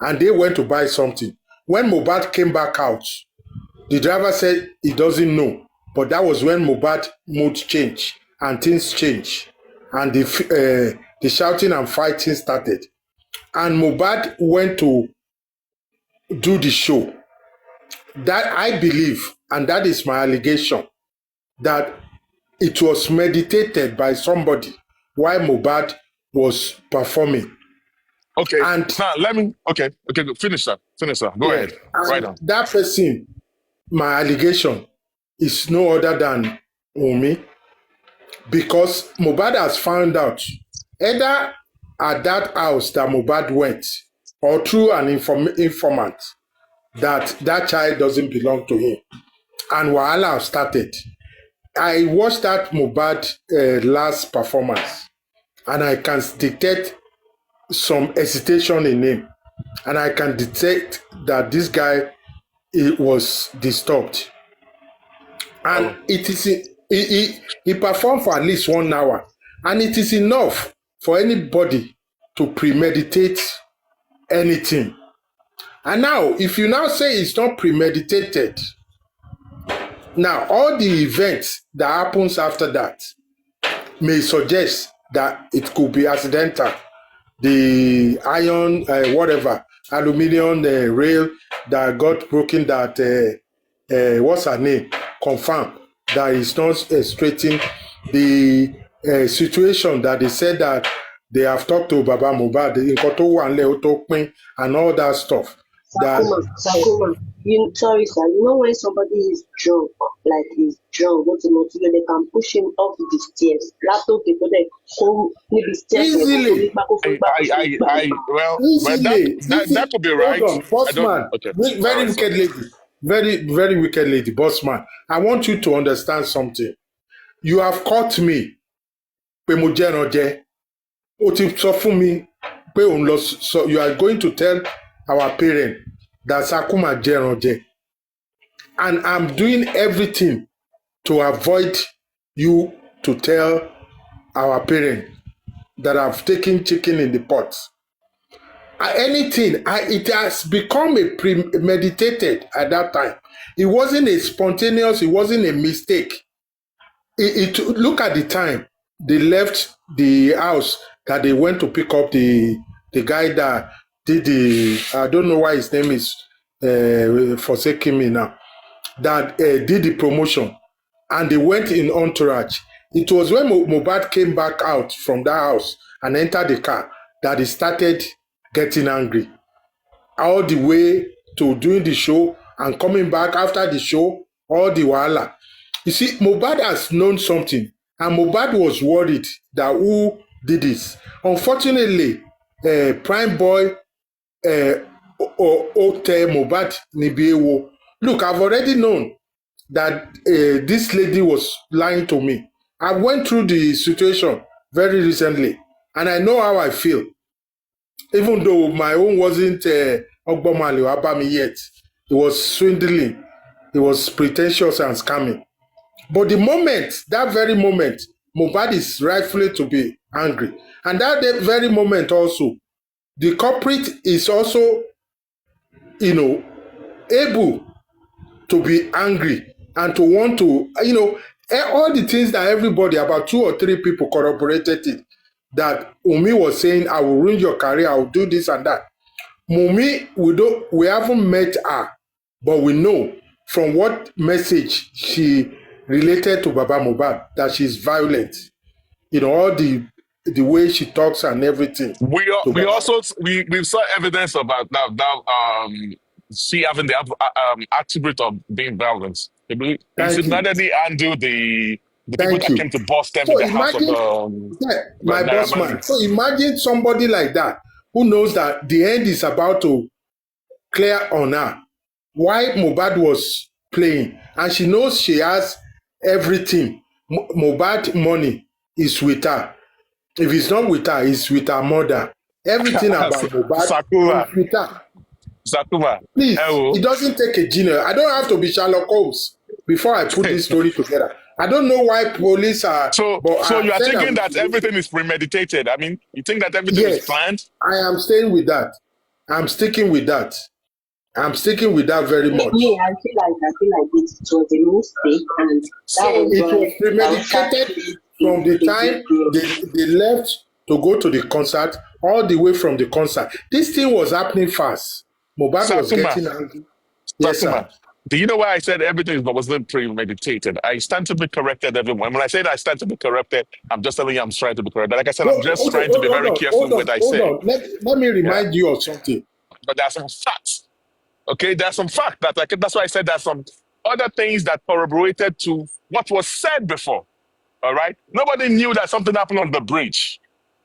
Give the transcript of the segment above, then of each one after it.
and they went to buy something. When Mohbad came back out, the driver said he doesn't know, but that was when Mohbad mood changed and things changed, and the shouting and fighting started. And Mohbad went to do the show. That I believe, and that is my allegation, that it was meditated by somebody while Mohbad was performing. Okay. And now okay, finish that. Go ahead. Right on. That person, my allegation, is no other than Wunmi, because Mohbad has found out either at that house that Mohbad went or through an informant that child doesn't belong to him, and wahala started. I watched that Mohbad last performance, and I can detect some hesitation in him, and I can detect that this guy was disturbed, and it is he performed for at least 1 hour, and it is enough for anybody to premeditate anything. And now, if you now say it's not premeditated, now all the events that happens after that may suggest that it could be accidental. The iron, aluminium rail that got broken, that what's her name, confirmed that is not straightening. The situation that they said that they have talked to Baba Mohbad, and all that stuff. Sir-kuma, sorry, sir. You know when somebody is drunk, like he's drunk, they can push him off the stairs. Easily. That could be right. Hold on, boss man. Okay. Very wicked lady. Very, very wicked lady, boss man. I want you to understand something. You have caught me. You are going to tell our parents that Sir-kuma Jeroje, and I'm doing everything to avoid you to tell our parents that I've taken chicken in the pot. It has become a premeditated at that time. It wasn't a spontaneous, it wasn't a mistake. Look at the time they left the house that they went to pick up the guy that did I don't know why his name is forsaking me now, that did the promotion, and they went in entourage. It was when Mohbad came back out from that house and entered the car that he started getting angry, all the way to doing the show and coming back after the show, all the wahala. You see, Mohbad has known something, and Mohbad was worried that who did this. Unfortunately, Prime Boy Ote Mohbad Nibiewo. Look, I've already known that this lady was lying to me. I went through the situation very recently, and I know how I feel. Even though my own wasn't Ogbomali or Abami yet, it was swindling, it was pretentious and scamming. But that very moment, Mohbad is rightfully to be angry. And that very moment also, the culprit is also, able to be angry and to want to, all the things that everybody, about 2 or 3 people corroborated it, that Wunmi was saying, I will ruin your career, I will do this and that. Wunmi, we haven't met her, but we know from what message she related to Baba Mohbad that she's violent. All the way she talks and everything. We saw evidence about that she having the attribute of being violent. You single-handedly handle the people that came to bust them in the house of my boss man. So imagine somebody like that who knows that the end is about to clear on her. Why Mohbad was playing, and she knows she has everything. Mohbad money is with her. If it's not with her, it's with her mother. Everything about Mohbad is with her. Sir-kuma. Please, it doesn't take a genius. I don't have to be Sherlock Holmes before I put this story together. I don't know why police are... So you are thinking that everything is premeditated? I mean, you think that everything is planned? I am staying with that. I'm sticking with that. I'm sticking with that very much. I feel like it was a mistake, and that So was It was why Darusha premeditated played from the a big time role. they left to go to the concert, all the way from the concert. This thing was happening fast. Mohbad was Sir-kuma, getting angry. Yes, Sir-kuma, sir. do you know why I said everything wasn't premeditated? I stand to be corrected, everyone. When I say that I stand to be corrected, I'm just telling you I'm trying to be corrected. Like I said, No, I'm just trying to be very careful with what I hold say. on. Let me Yeah. remind you of something. But there are some facts. Okay, there's some fact that that's why I said there's some other things that corroborated to what was said before. All right. Nobody knew that something happened on the bridge,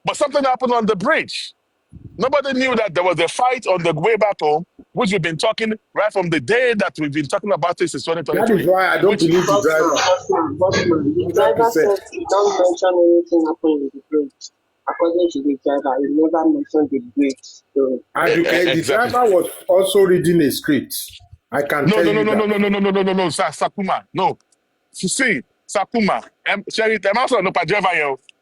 but something happened on the bridge. Nobody knew that there was a fight on the way back home, which we've been talking right from the day that we've been talking about this since That is 2023. why I don't Which believe the driver. Bossman. The driver 100%. said he don't mention anything happened in the bridge. According to the driver, he never mentioned the bridge. So Aduke, the exactly. driver was also reading a script. I can No, tell no, no, you no, no, that. no, no, no, no, no, no, no, Sakuma. No. You see, Sakuma, Sherry, the master no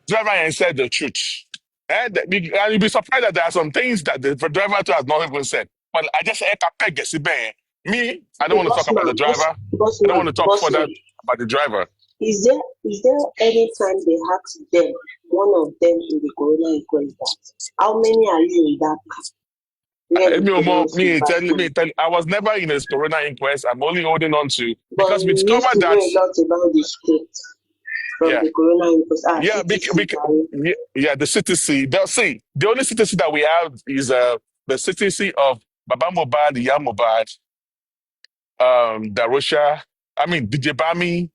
driver and said the truth. And you'll be surprised that there are some things that the driver too has not even said. But I just me, I don't the want to talk about the driver. I don't want to talk further bossman. about the driver. Is there any time they asked them, one of them in the corona inquest, that how many are you in that car? Where did they not say bathroom? I was never in a corona inquest. I'm only holding on to But because we you used discovered to know that, a lot about the script from yeah, the corona inquest. yeah, CTC, Gary. the CTC. The only CTC that we have is the CTC of Baba Mohbad, Iya Mohbad, Darosha. I mean DJ Bami.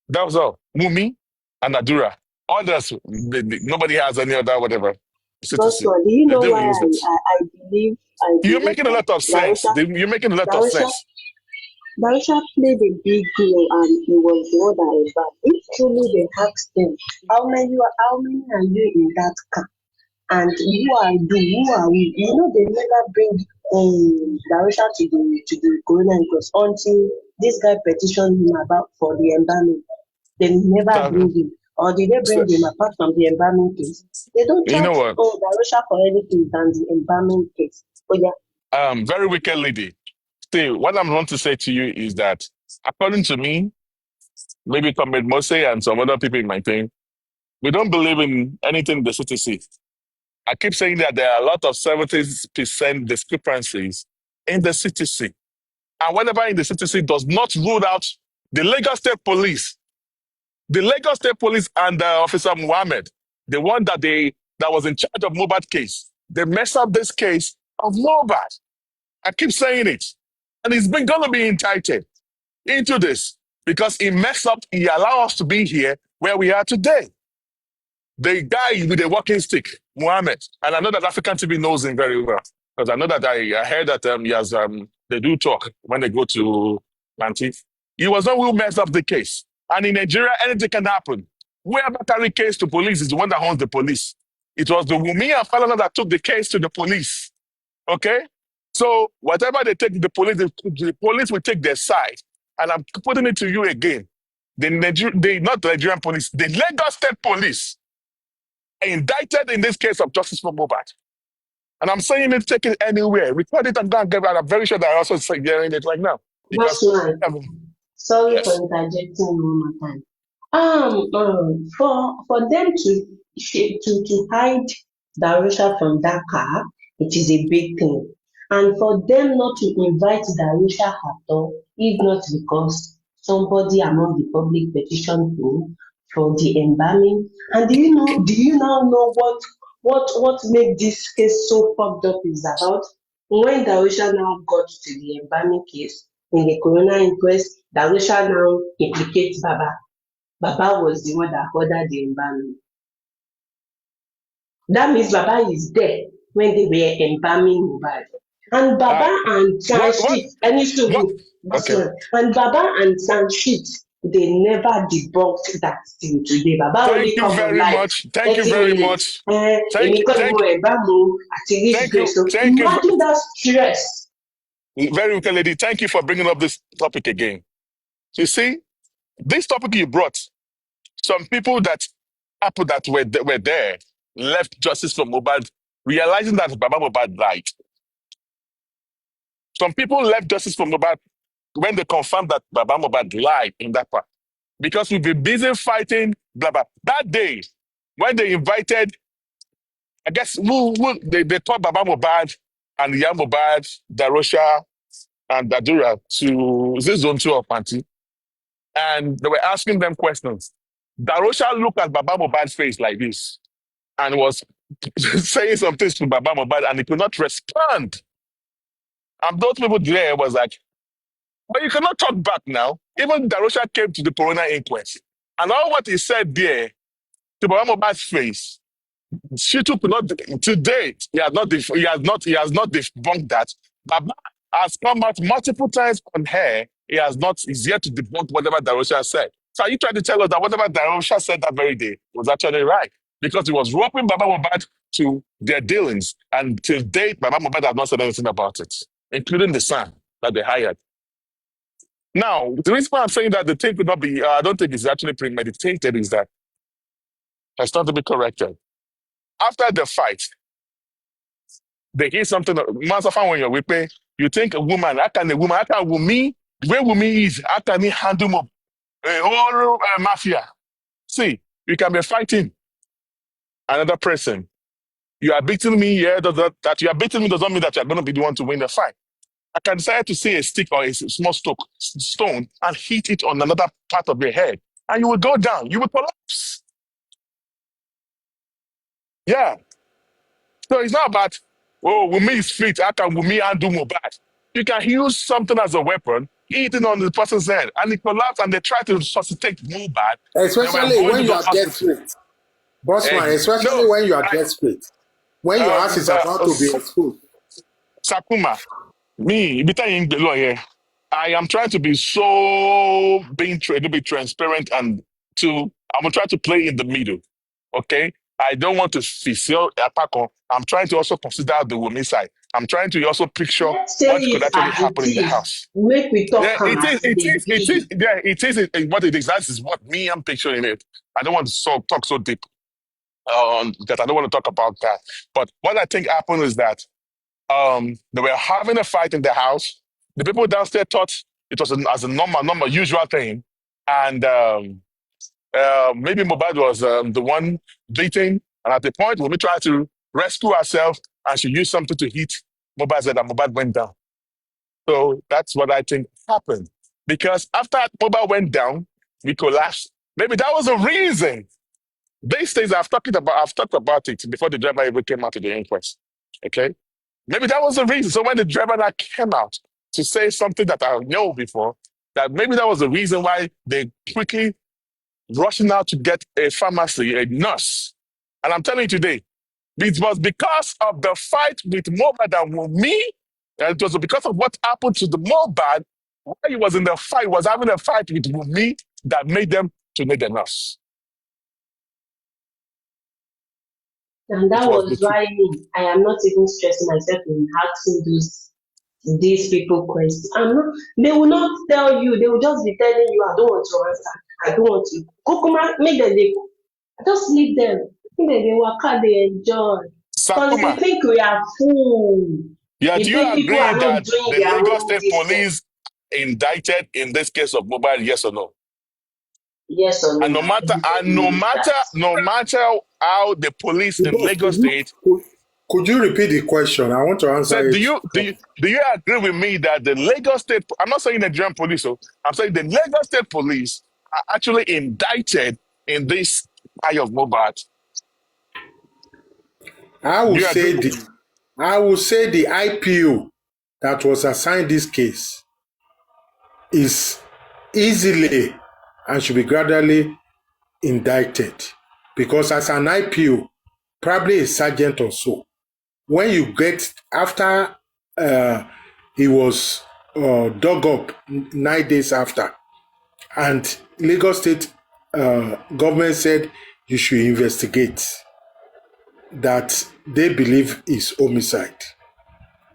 That was all. Mumi and Adura. Others, nobody has any other whatever CTC. Bossman, do you They know don't why use it. You're I believe making a that lot of sense. You're making a lot of Darusha sense. Barisha played a big role and he was the one that embarked. If truly they asked them, how many are you in that car? And who are you? Who are we? They never bring Barisha to the corona inquest until this guy petitioned him about for the embalming. They never So, bring him. Or did they so, bring him apart from the embalming case? They don't you know charge what? Barisha for anything than the embalming case. But yeah, Very wicked lady. See, what I'm want to say to you is that, according to me, maybe Comrade Mose and some other people in my team, we don't believe in anything the CTC. I keep saying that there are a lot of 70% discrepancies in the CTC. And whatever in the CTC does not rule out the Lagos State Police. The Lagos State Police and Officer Muhammad, the one that was in charge of Mohbad case, they messed up this case of Mohbad. I keep saying it. And he's been going to be indicted into this because he messed up. He allowed us to be here where we are today. The guy with the walking stick, Muhammad, and I know that African TV knows him very well because I know that I heard that he has they do talk when they go to Lanti. He was the one who messed up the case, and in Nigeria, anything can happen. Whoever carry case to police is the one that owns the police. It was the Wumi and Falana that took the case to the police. Okay, so whatever they take the police will take their side, and I'm putting it to you again. Not the Nigerian police, the Lagos State Police indicted in this case of justice for Mohbad. And I'm saying it, take it anywhere. Record it and go and get it. And I'm very sure that I also hearing it right now. Because, Bossman, um, sorry for yes. interjecting one more time. For them to hide Darusha from that car, it is a big thing. And for them not to invite Darusha at all, if not because somebody among the public petitioned him for the embalming. And do you now know what made this case so fucked up is about? When Darusha now got to the embalming case in the coroner inquest, Darusha now implicates Baba. Baba was the one that ordered the embalming. That means Baba is there when they were embalming Mohbad. And Uh, Baba and what, Sanshit, any what? Sugu, Okay. and Baba and Sanshit, they never debunked that till today. Baba only Thank you come very online much. Thank you 30 very minutes. much. Thank, Èmi kọ́ ni mo thank, embalm o, àti reach thank you, grace. So thank you, imagine that stress. very wicked lady. Thank you for bringing up this topic again. You see, this topic you brought, some people that were there, left justice for Mohbad, realizing that Baba Mohbad died. Some people left justice for Mohbad when they confirmed that Baba Mohbad lied in that part. Because we've been busy fighting, blah, blah. That day, when they invited, I guess, they taught Baba Mohbad and Yam Mohbad, Darosha, and Dadura to this zone 2 of Panti, and they were asking them questions. Darosha looked at Baba Mohbad's face like this and was saying some things to Baba Mohbad, and he could not respond. And those people there was like, but you cannot talk back now. Even Darosha came to the coroner inquest. And all what he said there to Baba Mohbad's face, Shitu could not, to date, he has not debunked that. Baba has come out multiple times on air. He's yet to debunk whatever Darosha said. So are you trying to tell us that whatever Darosha said that very day was actually right? Because he was roping Baba Mohbad to their dealings. And till date, Baba Mohbad has not said anything about it, including the son that they hired. Now, the reason why I'm saying that the thing could not be, I don't think it's actually premeditated, is that it's not to be corrected. After the fight, they hear something. Master, when you're whipping, you think how can Wumi, the way Wumi is, how can he handle a whole mafia? See, you can be fighting another person. You are beating me, yeah, that you are beating me does not mean that you are going to be the one to win the fight. I can decide to see a stick or a small stone and hit it on another part of your head, and you will go down. You will collapse. Yeah. So it's not about, Wumi is fit. How can Wumi undo Mohbad? You can use something as a weapon, hit it on the person's head, and it collapsed, and they try to resuscitate Mohbad. Especially when you are desperate. Bossman, especially when you are desperate. When your ass is about to be exposed. Sir-kuma, me, I am trying to be so to be transparent, and I'm gonna try to play in the middle. Okay? I don't want to feel attack on. I'm trying to also consider the woman side. I'm trying to also picture Let's say what could it actually as happen it in the is. house. Make we talk Yeah, it is, as it is, they it is, be. yeah, it is what it is. That is what me I'm picturing it. I don't want to talk so deep that I don't want to talk about that. But what I think happened is that they were having a fight in the house. The people downstairs thought it was as a normal, usual thing. And maybe Mohbad was the one beating. And at the point when we tried to rescue ourselves, and she used something to hit Mohbad's head, and Mohbad went down. So that's what I think happened. Because after Mohbad went down, we collapsed. Maybe that was the reason. These things I've talked about it before the driver even came out to the inquest. Okay? Maybe that was the reason. So when the driver now came out to say something that I know before, that maybe that was the reason why they quickly rushing out to get a pharmacy, a nurse. And I'm telling you today, it was because of the fight with Mohbad and Wunmi, and it was because of what happened to the Mohbad while he was in the fight, was having a fight with Wunmi, that made them to need a nurse. And that was why I am not even stressing myself in asking these people questions. They will not tell you, they will just be telling you, I don't want to answer. I don't want to. Kokuma, make them they just leave them. Make them they work out, they enjoy. Because they Sir-kuma, think we are fool. yeah, They do you think people agree are not that doing the their Lagos own State this thing. Police indicted in this case of Mohbad, yes or no? Yes or no? And no matter how the police in Boss, Lagos State could you repeat the question? I want to answer said, it. do you agree with me that the Lagos State, I'm not saying the Nigerian police, so I'm saying the Lagos State Police are actually indicted in this eye of Mohbad? I Do will you agree? say the IPO that was assigned this case is easily and should be gradually indicted, because as an IPO, probably a sergeant or so, when you get after he was dug up 9 days after, and Lagos State government said you should investigate, that they believe is homicide.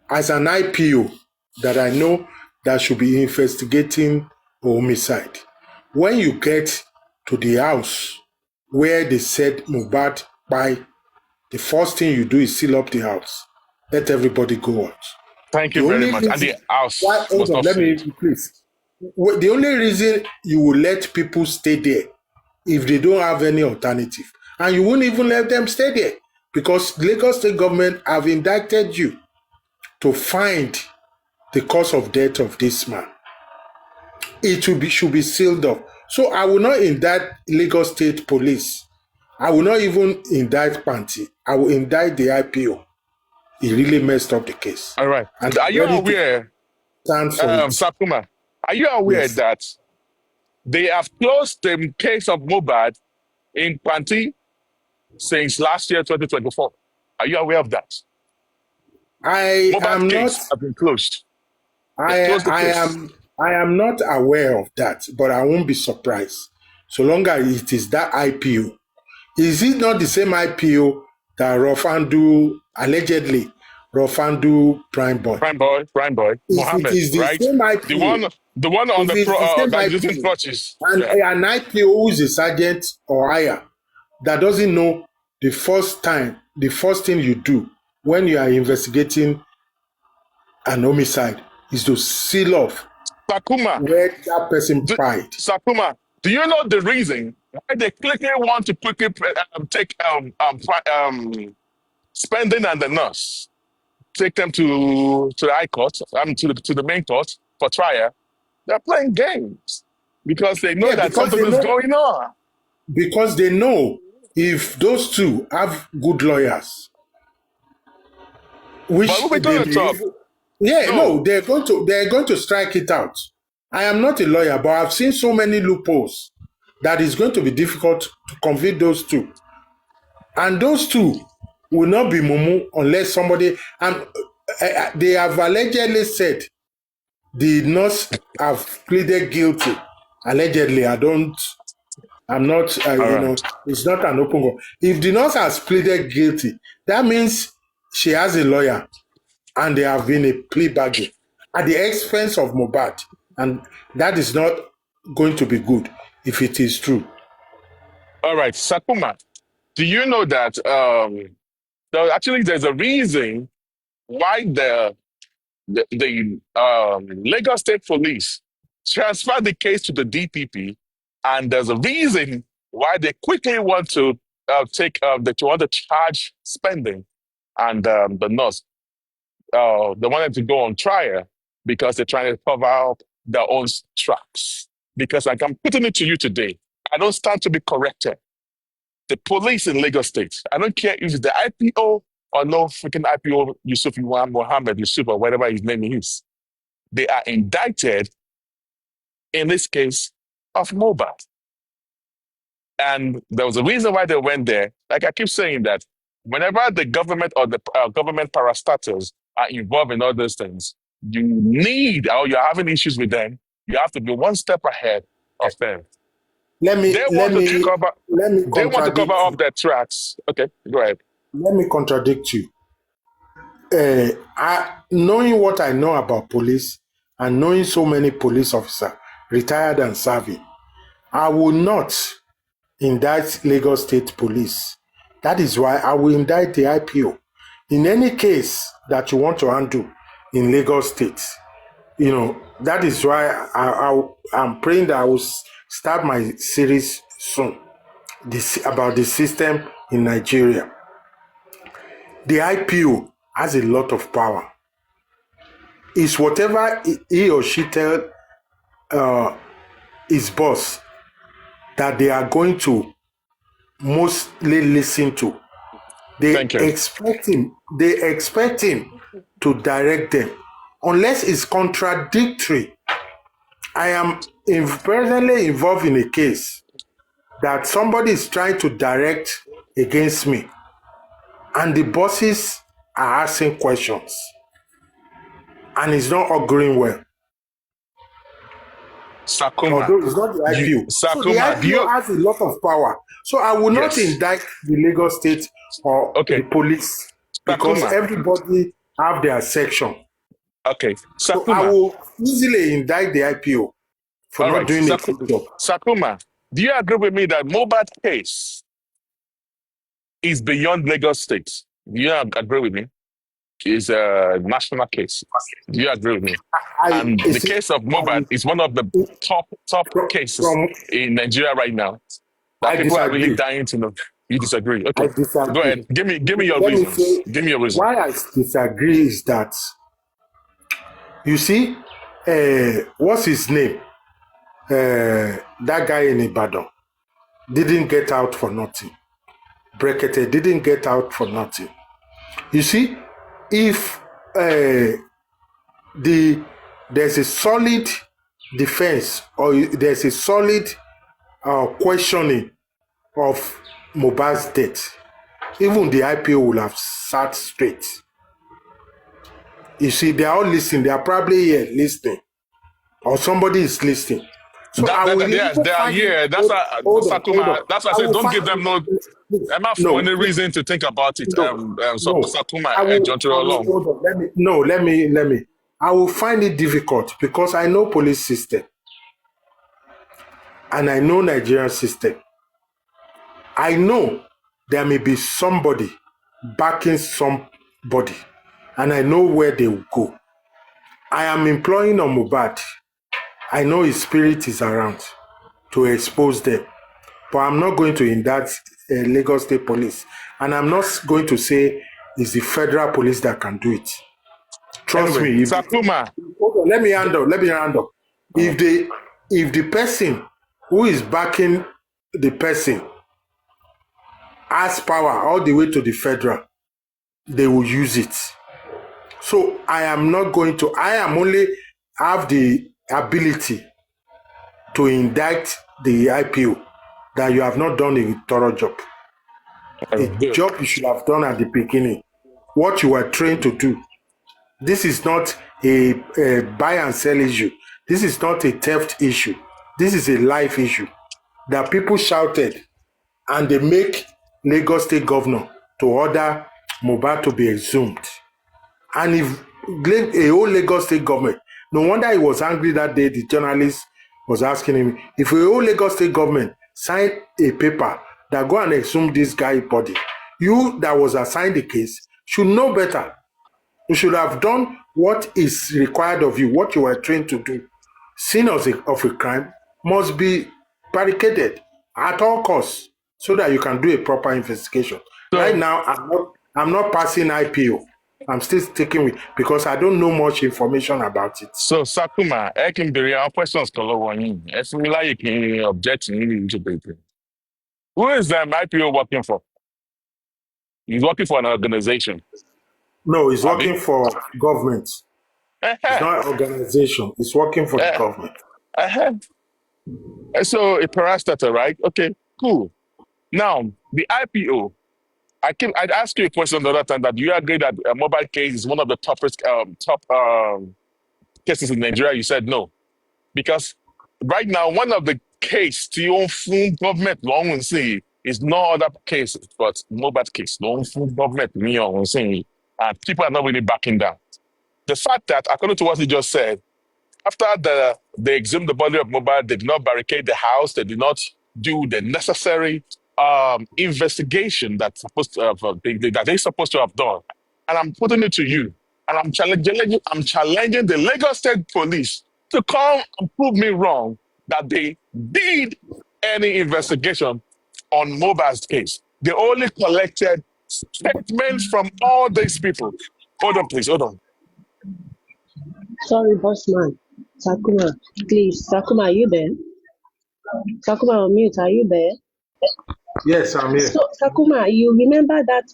As an IPO that I know that should be investigating homicide, when you get to the house where they said Mohbad by, the first thing you do is seal up the house. Let everybody go out. Thank The you very only much. And reason the why, house hold must on, not let me feed. please. The only reason you will let people stay there if they don't have any alternative, and you won't even let them stay there because Lagos State government have indicted you to find the cause of death of this man. It should be sealed up. So I will not indict Lagos State Police. I will not even indict Panti. I will indict the IPO. He really messed up the case, All right. and Are I'm you ready to aware, stand for it. Sir-kuma, are you aware Yes, that they have closed the case of Mohbad in Panti since last year, 2024? Are you aware of that? I Mohbad am not. case has been closed. They've I closed the I case. am I am not aware of that, but I won't be surprised so long as it is that IPO. Is it not the same IPO that Rofandu allegedly Rofandu Prime Boy? Prime boy, If it Mohammed, is the right? same The IPO, one on if the it's the same that using IPO, crutches. and Yeah. an IPO who is a sergeant or higher that doesn't know the first thing you do when you are investigating an homicide is to seal off Sakuma, where that person do, died. Sakuma, do you know the reason why they quickly want to quickly take spending and the nurse, take them to the high court, to the main court for trial? They're playing games because they know Yeah, that something is going on. because they know if those two have good lawyers, But which we're they going to may talk. even, yeah, no, No, they're going to strike it out. I am not a lawyer, but I've seen so many loopholes that it's going to be difficult to convict those two. And those two will not be mumu unless somebody and they have allegedly said the nurse have pleaded guilty. Allegedly, I'm not, all right, it's not an open court. If the nurse has pleaded guilty, that means she has a lawyer and there have been a plea bargain at the expense of Mohbad. And that is not going to be good if it is true. all right, Sakuma. Do you know that actually there's a reason why the Lagos State Police transferred the case to the DPP, and there's a reason why they quickly want to charge spending and the nurse. They wanted to go on trial because they're trying to cover up their own tracks. Because like I'm putting it to you today, I don't stand to be corrected. The police in Lagos State, I don't care if it's the IPO or no freaking IPO Yusuf Mohammed Yusuf or whatever his name is. They are indicted in this case of Mohbad. And there was a reason why they went there. Like I keep saying that whenever the government or the government parastatals are involved in all those things, you need, or you're having issues with them, you have to be one step ahead of them. Let me They let want to me cover, let me they want to cover contradict up you. their tracks. Okay, go ahead. Let me contradict you. Knowing what I know about police and knowing so many police officers, retired and serving, I will not indict Lagos State Police. That is why I will indict the IPO. In any case that you want to handle in Lagos State, that is why I'm praying that I will start my series soon about the system in Nigeria. The IPO has a lot of power. It's whatever he or she tell his boss that they are going to mostly listen to. They Thank you. expect him. They expect him to direct them, unless it's contradictory. I am presently involved in a case that somebody is trying to direct against me, and the bosses are asking questions, and it's not auguring well. Sakuma, Although it's not the IPO. So the Do IPO you, has a lot of power. So I will not yes. indict the Lagos State or the Okay, police because Sakuma. everybody have their section. Okay, So I Sakuma. will easily indict the IPO for All not right, doing a good job. Sakuma. Do you agree with me that Mohbad case is beyond Lagos State. Do you agree with me? It's a national case. Do you agree with me? I And you the see, case of Mobad is one of the top cases from in Nigeria right now that I people are really disagree. dying to know. You disagree? I Okay, go disagree. ahead. Give me your Let me reasons. say Give me your reason. why I disagree is that you see, what's his name? That guy in Ibadan didn't get out for nothing. Brekete didn't get out for nothing. You see, if there's a solid defense or there's a solid questioning of Mohbad's death, even the IPO will have sat straight. You see, they are all listening. They are probably here listening, or somebody is listening. So I will Yes, even they are find it. here. That's Hold, why hold on, hold Sakuma. on. That's why I I said will don't find. give them no enough No, any reason to think about it. no, no. Sakuma I and will. John I will. Chirolong. Hold on. Let me. No. Let me. I will find it difficult because I know police system and I know Nigerian system. I know there may be somebody backing somebody, and I know where they will go. I am employing on Mohbad. I know his spirit is around to expose them, but I'm not going to indict Lagos State Police, and I'm not going to say it's the federal police that can do it. Trust Anyway, me. Sakuma. Hold on, let me handle. Let me handle. If the person who is backing the person has power all the way to the federal, they will use it. So I am not going to. I am only have the ability to indict the IPO that you have not done a thorough job. A Good. job you should have done at the beginning. What you were trained to do. This is not a buy and sell issue. This is not a theft issue. This is a life issue that people shouted and they make Lagos State Governor to order Mohbad to be exhumed. And if a whole Lagos State government, no wonder he was angry that day. The journalist was asking him if a whole Lagos State government signed a paper that go and exhume this guy body, you that was assigned the case should know better. You should have done what is required of you, what you were trained to do. Sin of a crime must be barricaded at all costs so that you can do a proper investigation. Right So now, I'm not passing IPO. I'm still sticking with because I don't know much information about it. Sakuma, ẹ kí n béèrè àwọn questions kan lọ́wọ́ yín. Ẹ fún mi láyè kí n object yín ní ìjọba. Who is IPO working for? He's working for an organization. No, it's Abi? working for government. It's Uh-huh. not an organization. It's working for the Uh, government. uh-huh. So a parastatal, right? Okay, cool. Now, the IPO, I'd ask you a question the other time that do you agree that a mobile case is one of the toughest top cases in Nigeria? You said no. Because right now, one of the case to your full government long and see is no other case but mobile case. No full government me on saying and people are not really backing down. The fact that according to what you just said, after they exhumed the body of Mohbad, they did not barricade the house, they did not do the necessary investigation that's supposed to that they're supposed to have done. And I'm putting it to you, and I'm challenging the Lagos State Police to come and prove me wrong that they did any investigation on Mohbad's case. They only collected statements from all these people. Hold on, please. Hold on. Sorry, boss man. Sakuma, please. Sakuma, are you there? Sakuma, on mute. Are you there? Yes, I'm here. So, Sakuma, you remember that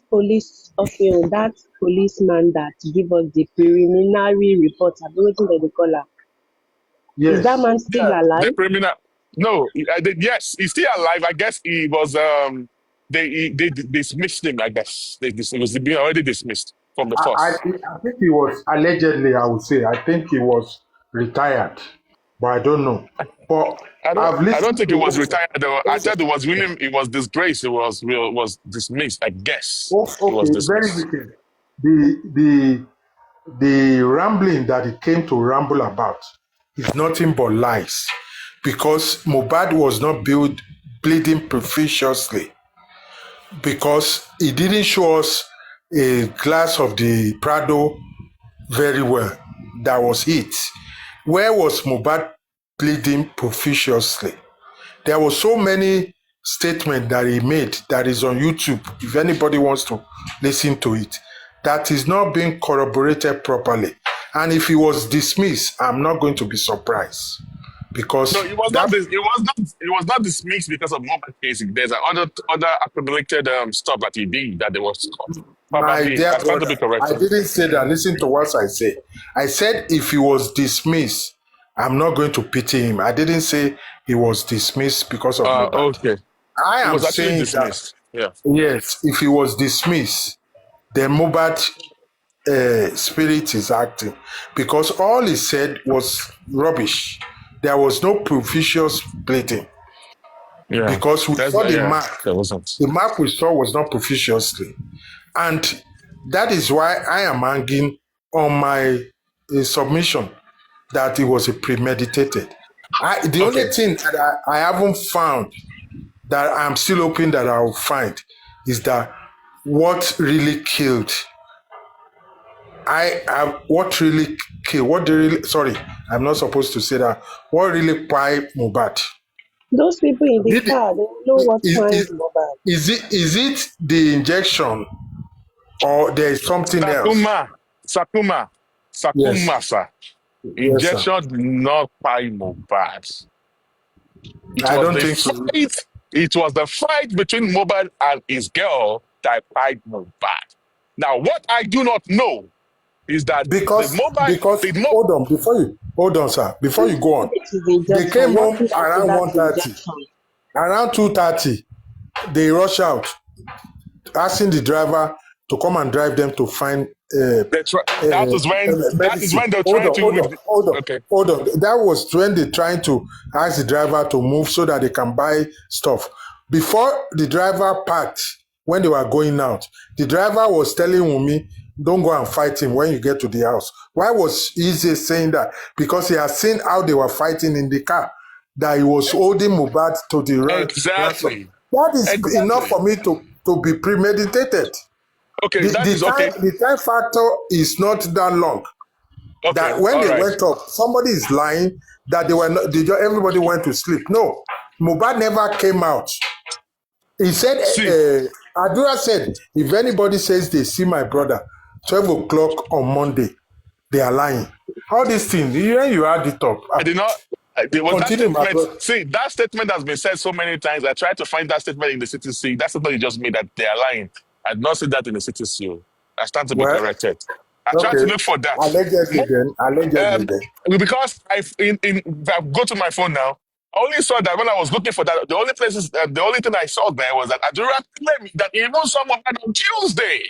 that policeman that give us the preliminary report? I don't know what they call her. Is that Yes. man still Yeah, the alive? criminal. No, yes, he's still alive. I guess he was. They dismissed him. I guess he was being already dismissed from the I force. I think he was allegedly, I would say, I think he was retired, but I don't know. But I've I don't listened think he to was retired. Though. I hold on. said it was really. It was disgraced. It was dismissed. I guess Oh, it was okay, very dismissed. wicked. The the rambling that he came to ramble about is nothing but lies, because Mohbad was not bleeding profusely. because he didn't show us a glass of the Prado very well that was hit. Where was Mohbad bleeding profusely? There were so many statements that he made that is on YouTube, if anybody wants to listen to it, that is not being corroborated properly. And if he was dismissed, I'm not going to be surprised because No, it was not that this. It was not dismissed because of mobile casing. There's other accumulated stuff that he did that there was caught. my Probably dear I stand to brother, be I corrected. didn't say that. Listen to what I said. I said if he was dismissed, I'm not going to pity him. I didn't say he was dismissed because of Mohbad. Okay. I It am was actually saying that dismissed. Yeah. yes, if he was dismissed, then Mohbad spirit is acting because all he said was rubbish. There was no profusous bleeding Yeah. because we That's saw the yeah. mark. There wasn't. The mark we saw was not profusely. And that is why I am hanging on my submission that it was a premeditated. The only Okay. thing that I haven't found that I'm still hoping that I'll find is that what really killed. What really killed? What they really? Sorry, I'm not supposed to say that. What really pie Mohbad? Those people in the Did it, car, they know what is, crime is, Mohbad. is it the injection or there is something else? Sakuma. Sakuma. Yes, Sakuma, sir. yes, sir. Injection did not buy Mohbad. It I was don't the think so. fight. It was the fight between Mohbad and his girl that pied Mohbad. Now, what I do not know is that the Mohbad Because did not. hold on hold on, sir, before you go on. It is They injection. came What home happened to around that 1:30. injection? Around 2:30, they rush out, asking the driver to come and drive them to find That is medicine. when they're Hold trying on, hold to. on, hold on, Okay. hold on. That was when they trying to ask the driver to move so that they can buy stuff. Before the driver parked, when they were going out, the driver was telling Wumi, don't go and fight him when you get to the house. Why was he saying that? Because he has seen how they were fighting in the car, that he was holding Mohbad to the ransom. Exactly. That is enough Exactly. for me to be premeditated. Okay. The, That the is okay. time the time factor is not that long. Okay. That when All they right. went up, somebody is lying that they were not. Everybody went to sleep. No, Mohbad never came out. He said, See, Adura said, if anybody says they see my brother 12 o'clock on Monday, they are lying. All these things, you add it up. I did not. There was that Continue, my statement. brother. See, that statement has been said so many times. I tried to find that statement in the CTC. That statement you just made that they are lying. I did not see that in the CTC. I stand to be Well, corrected. I tried to okay. look for that. Allegedly then. Allegedly Um, then. because if I go to my phone now, I only saw that when I was looking for that. The only thing I saw there was that Adura claimed that he even saw Mohbad on Tuesday.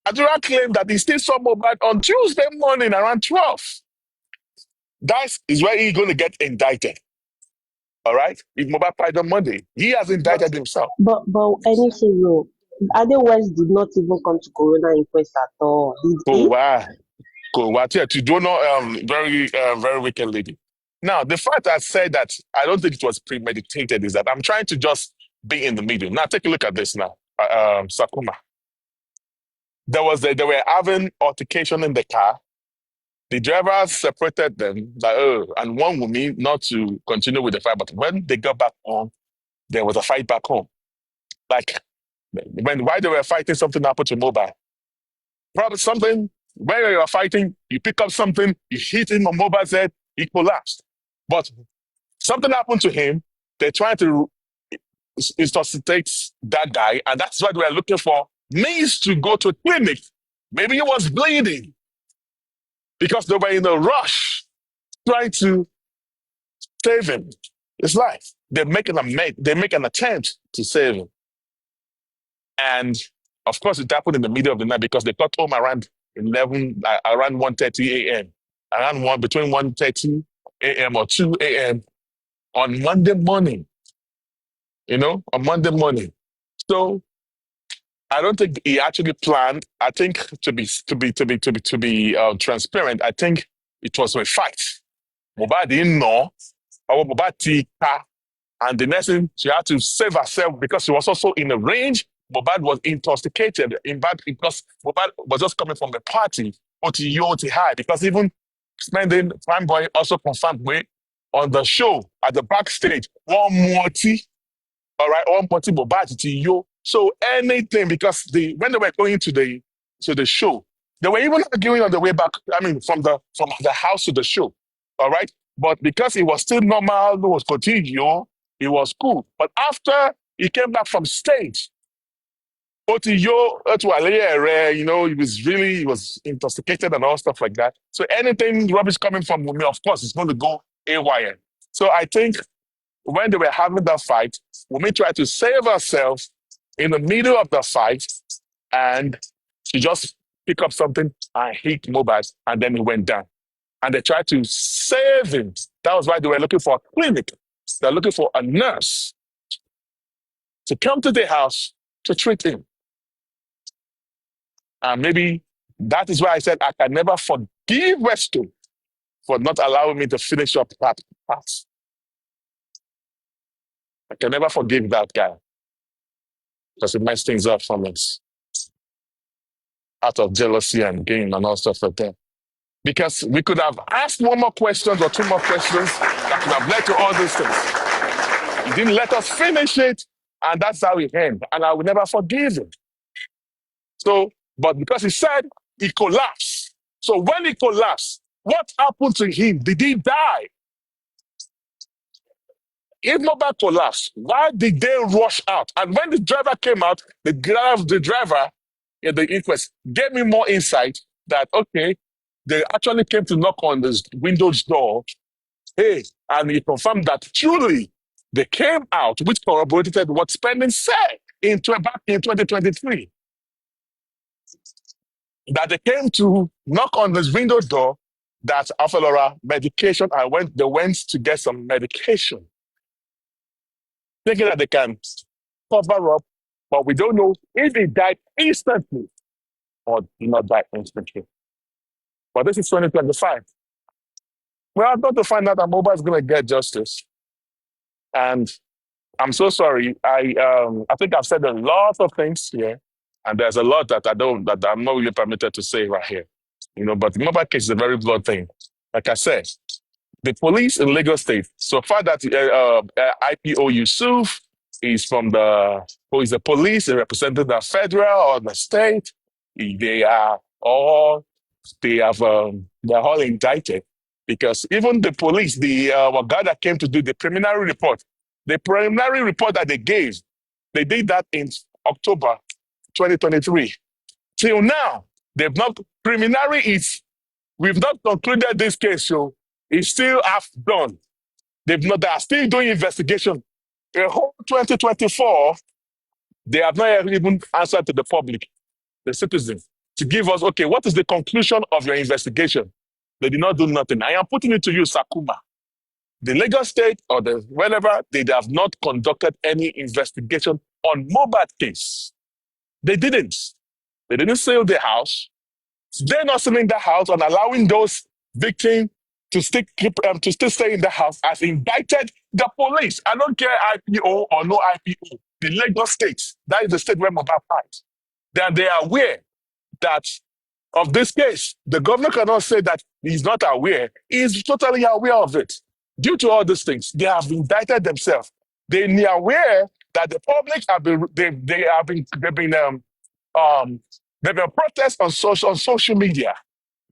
Adura claimed that he still saw Mohbad on Tuesday morning around 12. That is where he's going to get indicted. All right? If Mohbad died on Monday, he has But indicted himself. but anything no. Ade West did not even come to Corona inquest at all. Did Oh, he? wow. Cool. Well, yeah, to do not very wicked lady. Now, the fact I said that I don't think it was premeditated is that I'm trying to just be in the middle. Now, take a look at this now. Sakuma. They were having altercation in the car. The driver separated them, like, and one with me not to continue with the fight. But when they got back home, there was a fight back home. Like, while they were fighting, something happened to Mobile. Probably something, where you are fighting, you pick up something, you hit him on Mobile's head, he collapsed. But something happened to him. They're trying to resuscitate that guy, and that's why they were looking for means to go to a clinic. Maybe he was bleeding because they were in a rush trying to save him. His life. They make an attempt to save him. And of course, it happened in the middle of the night because they got home around 1:30 a.m. Between 1:30 a.m. or 2 a.m. on Monday morning. On Monday morning. So I don't think he actually planned. I think to be transparent, I think it was a fight. Mohbad didn't know. Our Mohbad ti ka And the next thing, she had to save herself because she was also in a range. Mohbad was intoxicated in bad because Mohbad was just coming from the party, OT high, because even spending Prime Boy also confirmed way on the show at the backstage. One more tea, all right, one more tea, Mohbad to yo. So anything because when they were going to the show, they were even arguing on the way back. I mean, from the house to the show, all right. But because it was still normal, it was continual, it was cool. But after he came back from stage, Otiyo, he was intoxicated and all stuff like that. So anything rubbish coming from me, of course, is going to go AYN. So I think when they were having that fight, Wumi tried to save herself in the middle of the fight, and she just picked up something and hit Mohbad, and then he went down. And they tried to save him. That was why they were looking for a clinic. They're looking for a nurse to come to the house to treat him. And maybe that is why I said I can never forgive Westo for not allowing me to finish up that part. I can never forgive that guy because it messed things up for us out of jealousy and game and all stuff like that. Because we could have asked one more question or two more questions that could have led to all these things. He didn't let us finish it, and that's how it ended. And I will never forgive him. So, but because he said he collapsed. So when he collapsed, what happened to him? Did he die? If Mohbad collapsed, why did they rush out? And when the driver came out, the driver in the inquest gave me more insight that, okay, they actually came to knock on this Windows door. Hey, and he confirmed that truly they came out, which corroborated what Spending said back in 2023. That they came to knock on this window door that Alpha medication, they went to get some medication. Thinking that they can cover up, but we don't know if he died instantly or did not die instantly. But this is 2025. Well, I've got to find out that Mohbad is going to get justice. And I'm so sorry. I think I've said a lot of things here, and there's a lot that I'm not really permitted to say right here. But the Mohbad case is a very blood thing. Like I said, the police in Lagos State, so far that IPO Yusuf is who is the police, they represented the federal or the state. They're all indicted because even the police, the guy that came to do the preliminary report that they gave, they did that in October 2023. Till now, we've not concluded this case, so it's still half done. They are still doing investigation. The whole 2024, they have not even answered to the public, the citizens, to give us, okay, what is the conclusion of your investigation? They did not do nothing. I am putting it to you, Sir-kuma. The Lagos State or wherever, they have not conducted any investigation on Mohbad case. They didn't. They didn't sell the house. They're not selling the house and allowing those victims to still stay in the house as indicted the police. I don't care IPO or no IPO. The Lagos State, that is the state where Mohbad fights. Then they are aware that of this case. The governor cannot say that he's not aware. He is totally aware of it. Due to all these things, they have indicted themselves. They are aware that the public have been protests on social media.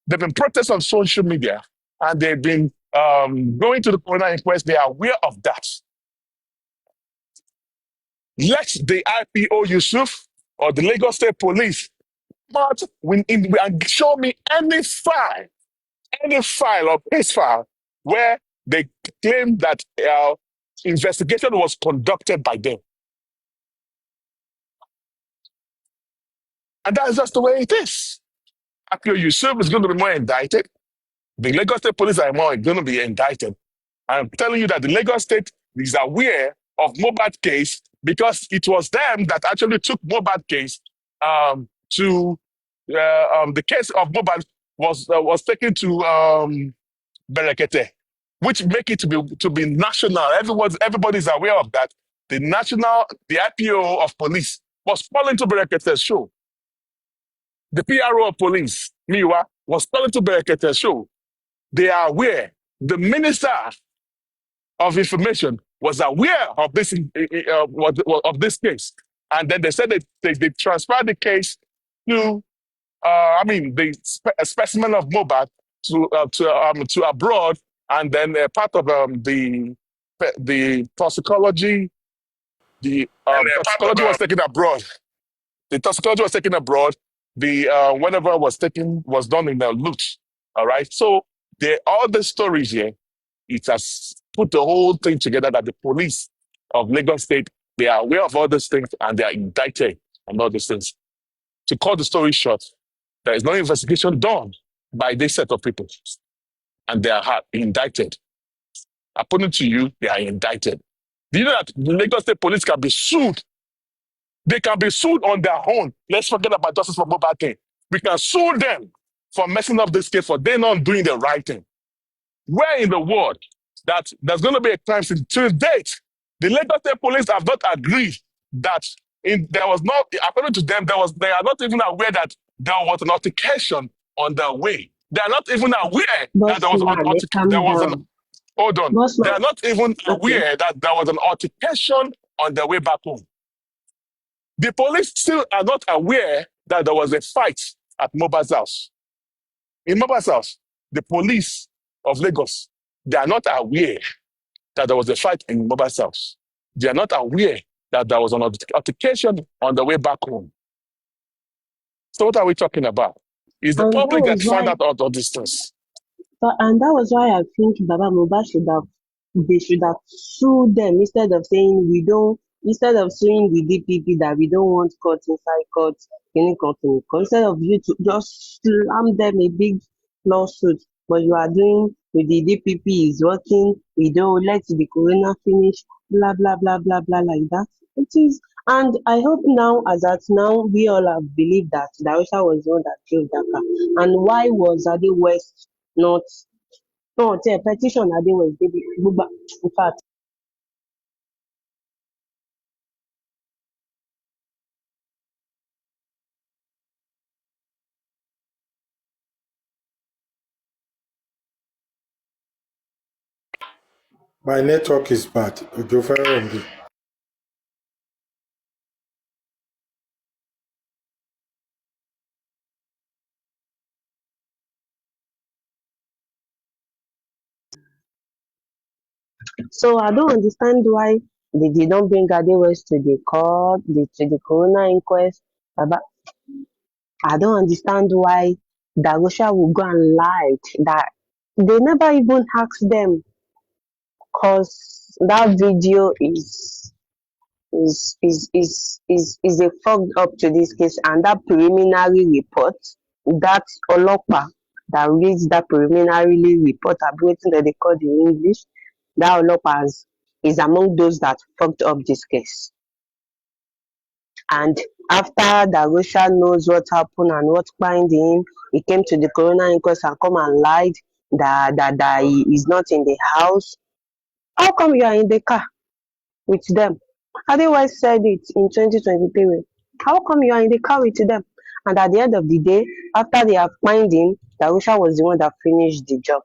They've been protests on social media, and they've been going to the coroner inquest. They are aware of that. Let the IPO Yusuf or the Lagos State Police and show me any file or case file where they claim that investigation was conducted by them. And that's just the way it is. IPO Yusuf is going to be more indicted. The Lagos State Police are more going to be indicted. I'm telling you that the Lagos State is aware of Mohbad case because it was them that actually took Mohbad case to the case of Mohbad was taken to Berekete. which make it to be national. Everybody's aware of that. The IPO of police was calling to Berekete's show. The PRO of police, Miwa, was calling to Berekete's show. They are aware. The minister of information was aware of of this case, and then they said they transferred the case to the specimen of Mobad to abroad, and then part of the toxicology. The toxicology was taken abroad. The toxicology was taken abroad. The whatever was done in the loot. All right. So all the stories here, it has put the whole thing together that the police of Lagos State, they are aware of all these things and they are indicted on all these things. To cut the story short, there is no investigation done by this set of people, and they are indicted. According to you, they are indicted. Do you know that the Lagos State Police can be sued? They can be sued on their own. Let's forget about justice for mobile thing. We can sue them for messing up this case, for they not doing the right thing. Where in the world that there's going to be a crime scene to date? The Lagos State Police have not agreed that there was not, according to them, they are not even aware that there was an altercation on the way. They are not even aware that there was an hold on. They are not even aware that there was an altercation on the way back home. The police still are not aware that there was a fight at Moba's house. In Moba's house, the police of Lagos, they are not aware that there was a fight in Moba's house. They are not aware that there was an altercation on the way back home. So what are we talking about? Is the public that found out all these things? And that was why I think Baba Mohbad should have sued them instead of suing the DPP that we don't want court inside court, any company. Instead of you to just slam them a big lawsuit, but you are doing with the DPP is working, we don't let the corona finish, blah blah blah blah blah like that. It is, and I hope now, as at now, we all have believed that Darusha was the one that killed Daka. And why was Ade West not? No, it's a petition Ade West, baby. In fact. My network is bad. Ojo fẹ́ràn mi. So I don't understand why they did not bring Ade West to the court, to the corona inquest. But I don't understand why Darusha will go and lie that they never even asked them, because that video is a fucked up to this case, and that preliminary report, that Olopa that reads that preliminary report, waiting that they call in English, that Olopa is among those that fucked up this case. And after Darusha knows what happened and what bind him, he came to the corona inquest and come and lied that he is not in the house. How come you are in the car with them? Otherwise said it in 2023. How come you are in the car with them? And at the end of the day, after they have fined him, Darusha was the one that finished the job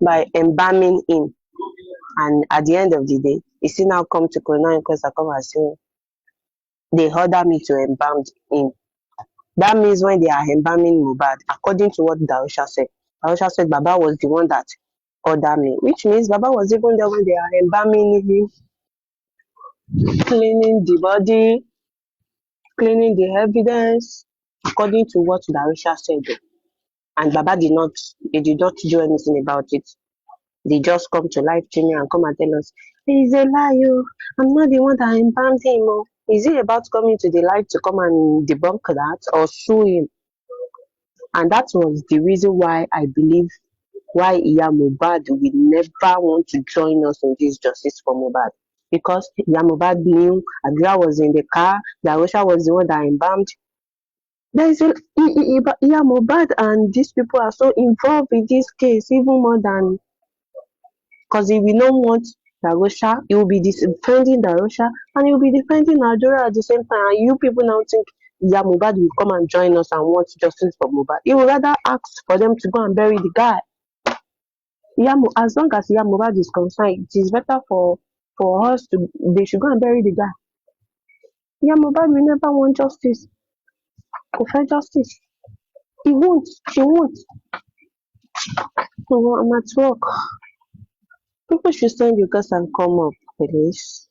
by embalming him. And at the end of the day, he still now come to corona inquest and come and say, they order me to embalm him. That means when they are embalming Mohbad, according to what Darusha said Baba was the one that ordered me, which means Baba was even there when they are embalming him, cleaning the body, cleaning the evidence, according to what Darusha said. And Baba did not do anything about it. They just come to live streaming and come and tell us, he's a liar. I'm not the one that embalmed him. Oh. Is he about coming to the live to come and debunk that or sue him? And that was the reason why I believe why Iya Mohbad will never want to join us in this justice for Mohbad. Because Iya Mohbad knew Adria was in the car, Darusha was the one that embalmed. There is Iya Mohbad and these people are so involved in this case, even more than Because if we don't want Darosha, he will be defending Darosha and he will be defending Adora at the same time. And you people now think yeah, Mohbad will come and join us and want justice for Mohbad. He would rather ask for them to go and bury the guy. Yeah, as long as yeah, Mohbad is concerned, it is better for us to they should go and bury the guy. Yeah, Mohbad will never want justice. Prefer justice. He won't. She won't. So I'm at work. People should send you guys and come up, please.